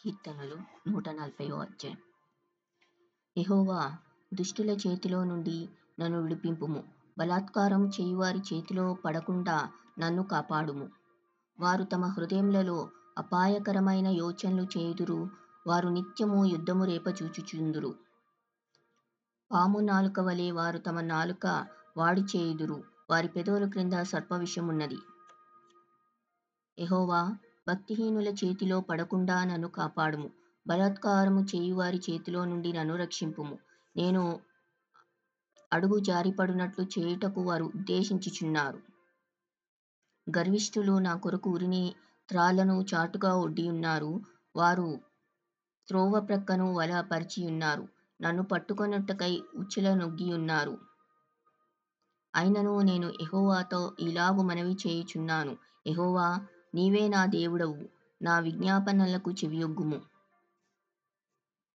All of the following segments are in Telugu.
కీర్తనలు 140 అధ్యాయం. యెహోవా, దుష్టుల చేతిలో నుండి నన్ను విడిపింపుము. బలాత్కారం చేయువారి చేతిలో పడకుండా నన్ను కాపాడుము. వారు తమ హృదయములలో అపాయకరమైన యోచనలు చేయుదురు. వారు నిత్యము యుద్ధము రేపచూచుచుందురు. పాము నాలుక వలె వారు తమ నాలుక వాడి చేయుదురు. వారి పెదవుల క్రింద సర్పవిషమున్నది. యెహోవా, భక్తిహీనుల చేతిలో పడకుండా నన్ను కాపాడుము. బలాత్కారము చేయువారి చేతిలో నుండి నన్ను రక్షింపుము. నేను అడుగు జారిపడునట్లు చేయుటకు వారు ఉద్దేశించుచున్నారు. గర్విష్ఠులు నా కొరకు ఉరిని త్రాళ్ళను చాటుగా ఒడ్డియున్నారు. వారు త్రోవ ప్రక్కను వల పరిచియున్నారు. నన్ను పట్టుకొనుటకై ఉచ్చుల నొగ్గియున్నారు. అయినను నేను యెహోవాతో ఇలాగు మనవి చేయుచున్నాను. యెహోవా, నీవే నా దేవుడవు. నా విజ్ఞాపనలకు చెవియొగ్గుము.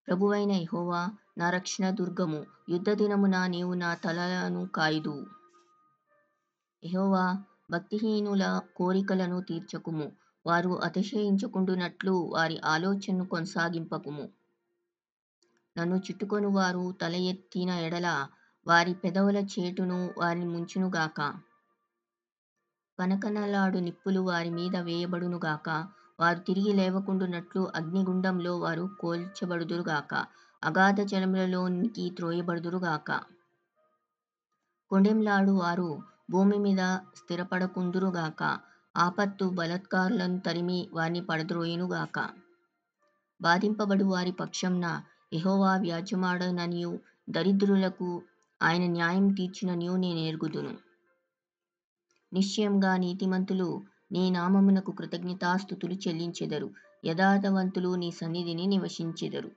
ప్రభువైన యెహోవా, నా రక్షణ దుర్గము. యుద్ధ దినమున నీవు నా తలలను కాయుదువు. యెహోవా, భక్తిహీనుల కోరికలను తీర్చకుము. వారు అతిశయించుకొనున్నట్లు వారి ఆలోచనను కొనసాగింపకుము. నన్ను చుట్టుకొని వారు తల ఎత్తిన ఎడల వారి పెదవుల చేటును వారిని ముంచునుగాక. కనకనలాడు నిప్పులు వారి మీద వేయబడునుగాక. వారు తిరిగి లేవకుండునట్లు అగ్నిగుండంలో వారు కూల్చబడుదురుగాక. అగాధ జలములలోనికి త్రోయబడుదురుగాక. కొండెంలాడు వారు భూమి మీద స్థిరపడకుందురుగాక. ఆపత్తు బలాత్కారులను తరిమి వారిని పడద్రోయునుగాక. బాధింపబడు వారి పక్షంన యెహోవా వ్యాజ్యమాడననియు దరిద్రులకు ఆయన న్యాయం తీర్చుననియు నేనెరుగుదును. నిశ్చయముగా నీతిమంతులు నీ నామమునకు కృతజ్ఞతాస్తుతులు చెల్లించెదరు. యథార్థవంతులు నీ సన్నిధిని నివసించెదరు.